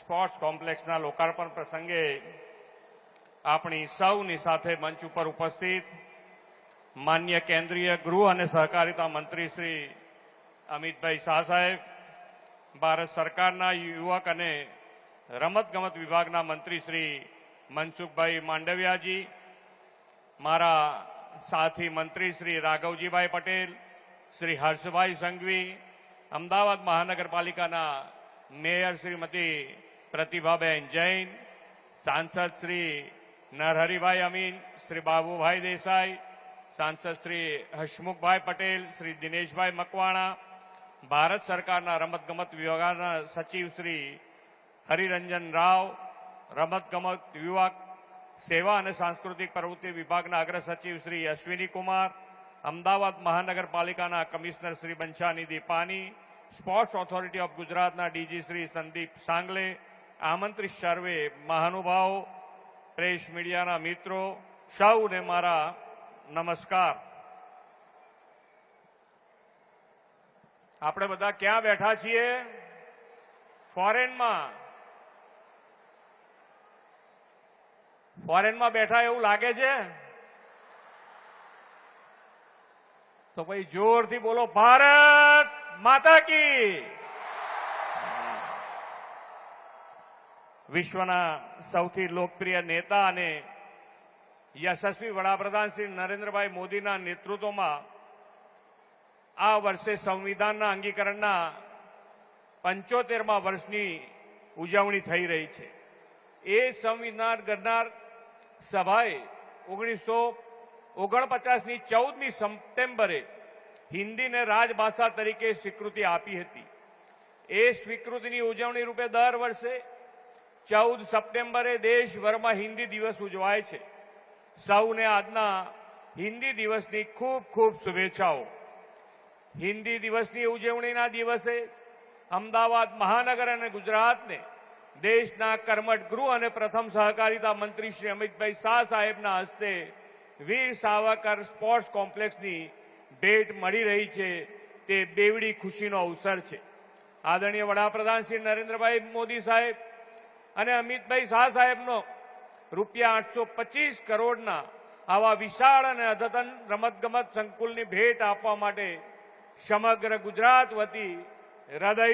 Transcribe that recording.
Sports કોમ્પ્લેક્સના લોકાર્પણ પ્રસંગે આપણી સૌની સાથે મંચ ઉપર ઉપસ્થિત માન્ય કેન્દ્રીય ગૃહ અને સહકારિતા મંત્રી શ્રી અમિતભાઈ શાહ સાહેબ, ભારત સરકારના યુવક અને રમતગમત વિભાગના મંત્રી શ્રી મનસુખભાઈ માંડવિયાજી, મારા સાથી મંત્રી શ્રી રાઘવજીભાઈ પટેલ, શ્રી હર્ષભાઈ સંઘવી, અમદાવાદ મહાનગરપાલિકાના મેયર શ્રીમતી પ્રતિભાબેન જૈન, સાંસદ શ્રી નરહરિભાઈ અમીન, શ્રી બાબુભાઈ દેસાઈ, સાંસદ શ્રી હસમુખભાઈ પટેલ, શ્રી દિનેશભાઈ મકવાણા, ભારત સરકારના રમતગમત વિભાગના સચિવ શ્રી હરિરંજન રાવ, રમતગમત યુવક સેવા અને સાંસ્કૃતિક પ્રવૃત્તિ વિભાગના અગ્ર સચિવ શ્રી અશ્વિની કુમાર, અમદાવાદ મહાનગરપાલિકાના કમિશનર શ્રી બંછાનિધિ પાની, સ્પોર્ટ્સ ઓથોરિટી ઓફ ગુજરાતના ડીજી શ્રી સંદીપ સાંગલે, આમંત્રિત સર્વે મહાનુભાવો, પ્રેસ મીડિયાના મિત્રો, સૌને મારા નમસ્કાર. આપણે બધા ક્યાં બેઠા છીએ? ફોરેનમાં બેઠા એવું લાગે છે? તો ભાઈ જોરથી બોલો, ભારત માતા કી. વિશ્વના સૌથી લોકપ્રિય નેતા અને યશસ્વી વડાપ્રધાન શ્રી નરેન્દ્રભાઈ મોદીના નેતૃત્વમાં આ વર્ષે સંવિધાનના અંગીકરણના 75મા વર્ષની ઉજવણી થઈ રહી છે. એ સંવિધાન ઘડનાર સભાએ 1949ની 14મી સપ્ટેમ્બરે હિન્દીને રાજભાષા તરીકે સ્વીકૃતિ આપી હતી. એ સ્વીકૃતિની ઉજવણી રૂપે દર વર્ષે 14 સપ્ટેમ્બરે દેશભરમાં હિન્દી દિવસ ઉજવાય છે. સૌને આજના હિન્દી દિવસની ખૂબ ખૂબ શુભેચ્છાઓ. હિન્દી દિવસની ઉજવણીના દિવસે અમદાવાદ મહાનગર અને ગુજરાતને દેશના કર્મઠ ગૃહ અને પ્રથમ સહકારિતા મંત્રી શ્રી અમિતભાઈ શાહ સાહેબના હસ્તે વીર સાવરકર સ્પોર્ટ્સ કોમ્પ્લેક્સની ભેટ મળી રહી છે. તે બેવડી ખુશીનો અવસર છે. આદરણીય વડાપ્રધાન શ્રી નરેન્દ્રભાઈ મોદી સાહેબ અને અમિતભાઈ શાહ સાહેબનો રૂપિયા 825 કરોડના આવા વિશાળ અને અદ્યતન રમતગમત સંકુલની ભેટ આપવા માટે સમગ્ર ગુજરાત વતી હૃદય